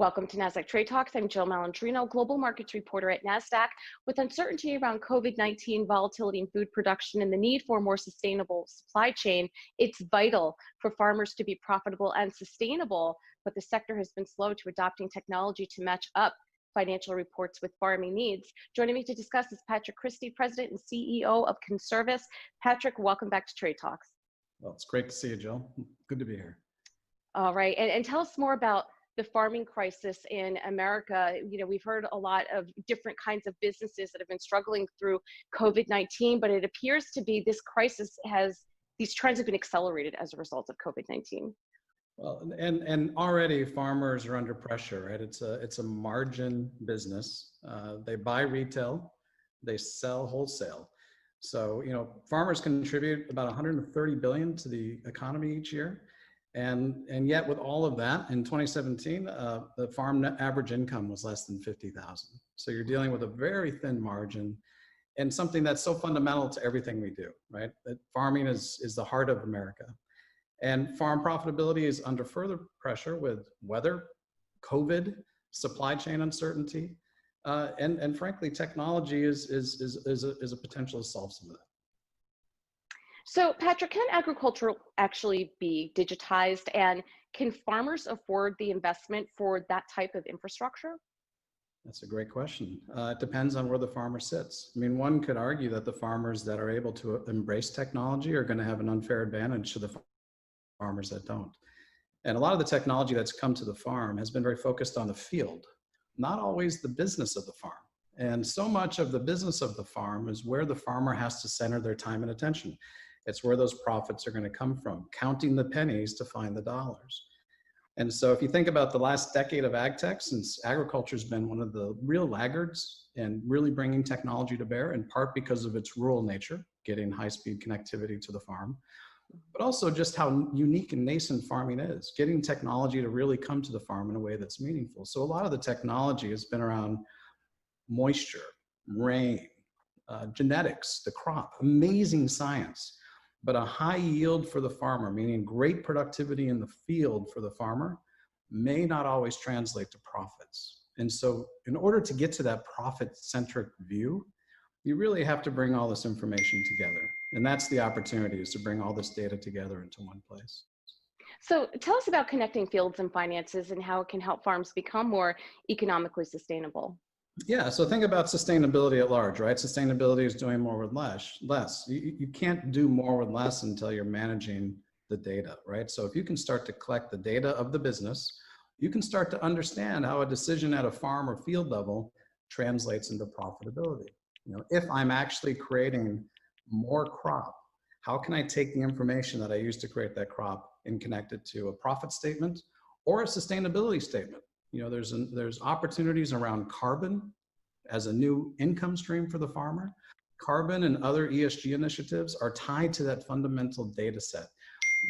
Welcome to Nasdaq Trade Talks. I'm Jill Malandrino, global markets reporter at Nasdaq. With uncertainty around COVID-19, volatility in food production, and the need for a more sustainable supply chain, it's vital for farmers to be profitable and sustainable, but the sector has been slow to adopting technology to match up financial reports with farming needs. Joining me to discuss is Patrick Christie, President and CEO of Conservis. Patrick, welcome back to Trade Talks. Well, it's great to see you, Jill. Good to be here. All right, and tell us more about the farming crisis in America. You know, we've heard a lot of different kinds of businesses that have been struggling through COVID-19, but it appears to be these trends have been accelerated as a result of COVID-19. Well, and already farmers are under pressure, right? It's a margin business. They buy retail, they sell wholesale. So, you know, farmers contribute about 130 billion to the economy each year. And yet with all of that, in 2017, the farm net average income was less than 50,000. So you're dealing with a very thin margin and something that's so fundamental to everything we do, right? That farming is the heart of America. And farm profitability is under further pressure with weather, COVID, supply chain uncertainty, and frankly, technology is a potential to solve some of that. So, Patrick, can agriculture actually be digitized, and can farmers afford the investment for that type of infrastructure? That's a great question. It depends on where the farmer sits. I mean, one could argue that the farmers that are able to embrace technology are going to have an unfair advantage to the farmers that don't. And a lot of the technology that's come to the farm has been very focused on the field, not always the business of the farm. And so much of the business of the farm is where the farmer has to center their time and attention. It's where those profits are going to come from, counting the pennies to find the dollars. And so if you think about the last decade of ag tech, since agriculture has been one of the real laggards and really bringing technology to bear, in part because of its rural nature, getting high-speed connectivity to the farm, but also just how unique and nascent farming is, getting technology to really come to the farm in a way that's meaningful. So a lot of the technology has been around moisture, rain, genetics, the crop, amazing science. But a high yield for the farmer, meaning great productivity in the field for the farmer, may not always translate to profits. And so in order to get to that profit-centric view, you really have to bring all this information together. And that's the opportunity, is to bring all this data together into one place. So tell us about connecting fields and finances and how it can help farms become more economically sustainable. Yeah, so think about sustainability at large, right? Sustainability is doing more with less. You can't do more with less until you're managing the data, right? So if you can start to collect the data of the business, you can start to understand how a decision at a farm or field level translates into profitability. You know, if I'm actually creating more crop, how can I take the information that I used to create that crop and connect it to a profit statement or a sustainability statement? You know, there's opportunities around carbon as a new income stream for the farmer. Carbon and other ESG initiatives are tied to that fundamental data set.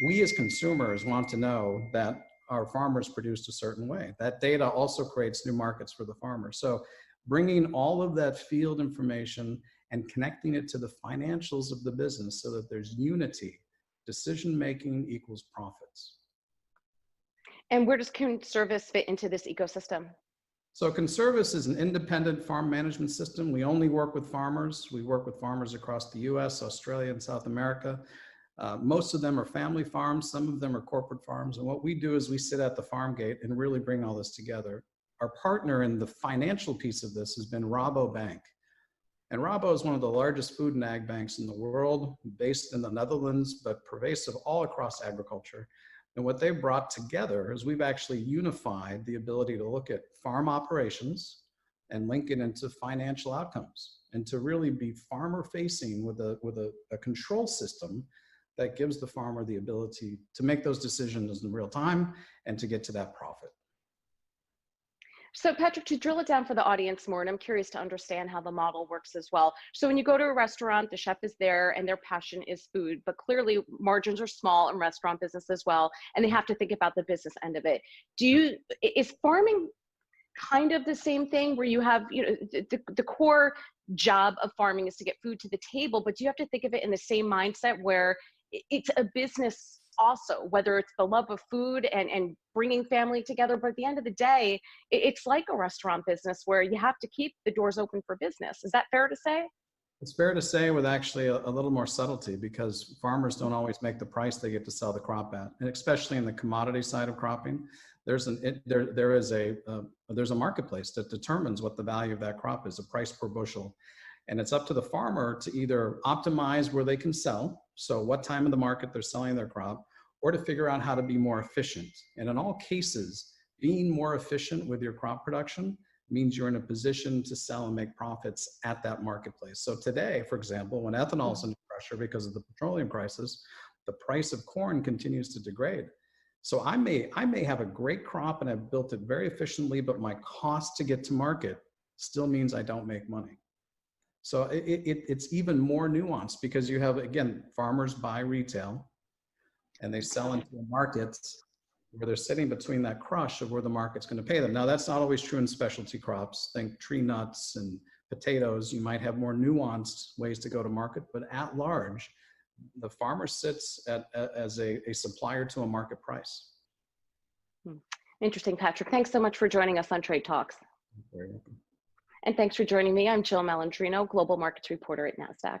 We as consumers want to know that our farmers produced a certain way. That data also creates new markets for the farmer. So bringing all of that field information and connecting it to the financials of the business so that there's unity, decision-making equals profits. And where does Conservis fit into this ecosystem? So Conservis is an independent farm management system. We only work with farmers. We work with farmers across the US, Australia, and South America. Most of them are family farms. Some of them are corporate farms. And what we do is we sit at the farm gate and really bring all this together. Our partner in the financial piece of this has been Rabo Bank. And Rabo is one of the largest food and ag banks in the world, based in the Netherlands, but pervasive all across agriculture. And what they've brought together is we've actually unified the ability to look at farm operations and link it into financial outcomes, and to really be farmer facing with a control system that gives the farmer the ability to make those decisions in real time and to get to that profit. So Patrick, to drill it down for the audience more, and I'm curious to understand how the model works as well. So when you go to a restaurant, the chef is there and their passion is food, but clearly margins are small in restaurant business as well, and they have to think about the business end of it. Is farming kind of the same thing, where you have, you know, the core job of farming is to get food to the table, but do you have to think of it in the same mindset where it's a business also, whether it's the love of food and bringing family together. But at the end of the day, it's like a restaurant business where you have to keep the doors open for business. Is that fair to say? It's fair to say, with actually a little more subtlety, because farmers don't always make the price they get to sell the crop at, and especially in the commodity side of cropping, there's a marketplace that determines what the value of that crop is, a price per bushel, and it's up to the farmer to either optimize where they can sell, so what time of the market they're selling their crop, or to figure out how to be more efficient. And in all cases, being more efficient with your crop production means you're in a position to sell and make profits at that marketplace. So today, for example, when ethanol is under pressure because of the petroleum prices, the price of corn continues to degrade. So I may have a great crop and I've built it very efficiently, but my cost to get to market still means I don't make money. So it's even more nuanced, because you have, again, farmers buy retail and they sell into the markets where they're sitting between that crush of where the market's going to pay them. Now, that's not always true in specialty crops. Think tree nuts and potatoes. You might have more nuanced ways to go to market, but at large, the farmer sits as a supplier to a market price. Interesting, Patrick. Thanks so much for joining us on Trade Talks. Very welcome. And thanks for joining me. I'm Jill Malandrino, Global Markets Reporter at Nasdaq.